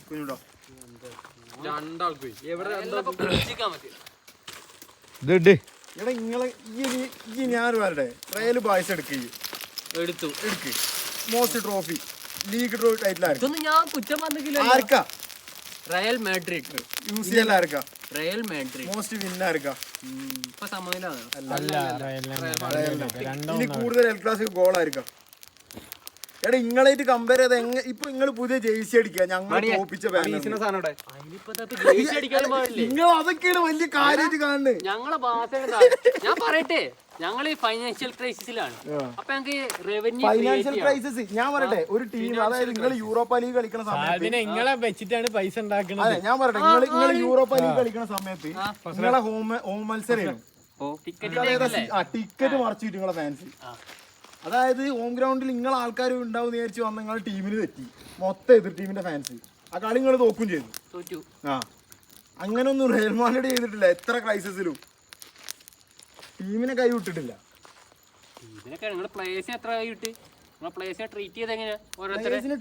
കുഞ്ഞുണ്ടോ എടാ നിങ്ങളെ ഈ ഞാൻ വരട്ടെ റയൽ ബോയ്സ് എടുക്ക് മോസ്റ്റ് ട്രോഫി ലീഗ് ടൈറ്റിൽ ഞാൻ കുറ്റം പറഞ്ഞില്ല. ആർക്കാ റയൽ മാഡ്രിഡ് UCL ആർക്കാ റയൽ മാഡ്രിഡ് മോസ്റ്റ് വിൻ ആർക്കാ ഇപ്പൊ സമനിലാണ്. ഇനി കൂടുതൽ എൽ ക്ലാസിക് ഗോൾ ആയിരിക്കാം. എടാ നിങ്ങളായിട്ട് കമ്പയർ ചെയ്ത് ഇപ്പൊ നിങ്ങൾ പുതിയ ജേഴ്സി അടിക്കുക ഞങ്ങൾ തോപ്പിച്ച നിങ്ങൾ അതൊക്കെയാണ് വലിയ കാര്യമായിട്ട് കാണുന്നത്. ഞങ്ങളെ ഞാൻ പറയട്ടെ, ഞങ്ങൾ ഈ ഫൈനാൻഷ്യൽ ക്രൈസിസിലാണ്. അപ്പൊ ഞങ്ങൾക്ക് റവന്യൂ ഫൈനാൻഷ്യൽ ക്രൈസിസ് ഞാൻ പറയട്ടെ, ഒരു ടീം അതായത് നിങ്ങൾ യൂറോപ്പ ലീഗ് കളിക്കുന്ന സമയത്ത് നിങ്ങളെ വെച്ചിട്ടാണ് പൈസ ഉണ്ടാക്കുന്നത്. അതെ ഞാൻ പറയട്ടെ, നിങ്ങൾ യൂറോപ്പ ലീഗ് കളിക്കുന്ന സമയത്ത് നിങ്ങളെ ഹോം മത്സരം ടിക്കറ്റ് മറച്ചിട്ട് നിങ്ങളെ ഫാൻസ്, അതായത് ഹോം ഗ്രൗണ്ടിൽ നിങ്ങൾ ആൾക്കാർ ഉണ്ടാവും വിചാരിച്ച് വന്ന നിങ്ങളെ ടീമിന് തെറ്റി, മൊത്തം എതിർ ടീമിന്റെ ഫാൻസ് ആ കളി നിങ്ങൾ തോക്കും ചെയ്തു. ആ അങ്ങനൊന്നും റയൽ മാഡ്രിഡ് ചെയ്തിട്ടില്ല. എത്ര ക്രൈസിസിലും ടീമിനെ കൈ വിട്ടിട്ടില്ല.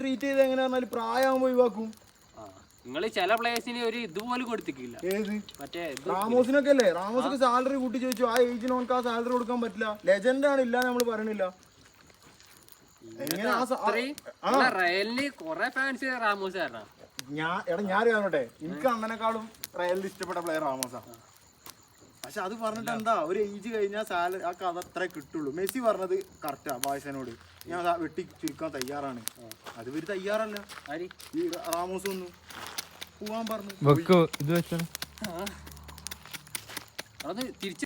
ട്രീറ്റ് ചെയ്ത് എങ്ങനെ പറഞ്ഞാൽ പ്രായമാകുമ്പോ ഒഴിവാക്കും. നിങ്ങൾ ചില പ്ലേയേഴ്സിന് ഒരു ഇതുപോലും കൊടുത്തിട്ടില്ല. ഏത് മറ്റേ റാമോസിനൊക്കെ അല്ലേ, റാമോസൊക്കെ സാലറി കൂട്ടി ചോദിച്ചു. ആ ഏജിന് നമുക്ക് ആ സാലറി കൊടുക്കാൻ പറ്റില്ല. ലെജൻഡ് ആണ്, ഇല്ല നമ്മൾ പറയണില്ല. റയലിന് കൊറേ ഫാൻസ് റാമോസ് കാരണം. ഞാൻ കാണട്ടെ, എനിക്ക് അണ്ണനെക്കാളും റയലിൽ ഇഷ്ടപ്പെട്ട പ്ലെയർ റാമോസാ. പക്ഷെ അത് പറഞ്ഞിട്ട് എന്താ, ഒരു ഏജ് കഴിഞ്ഞാൽ സാലറി ആ കഥ അത്രേ കിട്ടുള്ളൂ. മെസ്സി പറഞ്ഞത് കറക്റ്റാ, ബായ്സനോട് ഞാൻ വെട്ടി ചുരുക്കാൻ തയ്യാറാണ്. അത് ഇവര് തയ്യാറല്ല. ഈ റാമോസ് ഒന്നും പോവാൻ പറഞ്ഞു. ഇത് വെച്ചാൽ തിരിച്ച്